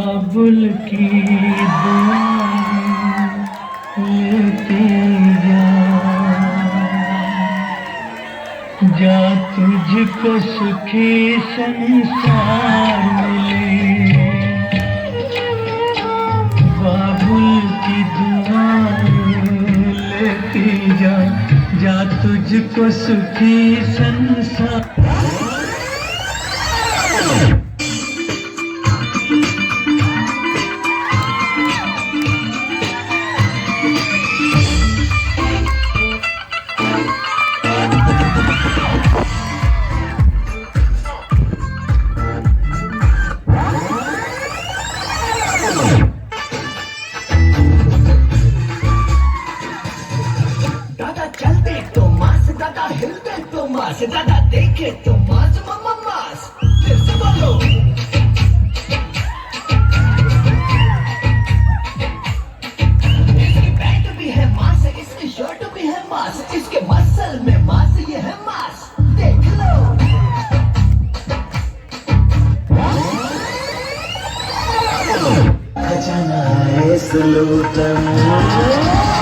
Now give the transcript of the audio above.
बाबुल की दुआ लेती जा, जा तुझको सुखी संसार मिले। बाबुल की दुआ लेती जा, जा तुझको सुखी संसार। दादा चलते तो मास, दादा हिलते तो मास, दादा देखे तो मास, मम्मा मास। फिर से बोलो। इसकी पैंट भी है मास, इसकी शर्ट भी है मास, इसके मसल में मास, ये है मास। देख लो। खजाना है इस लूट में।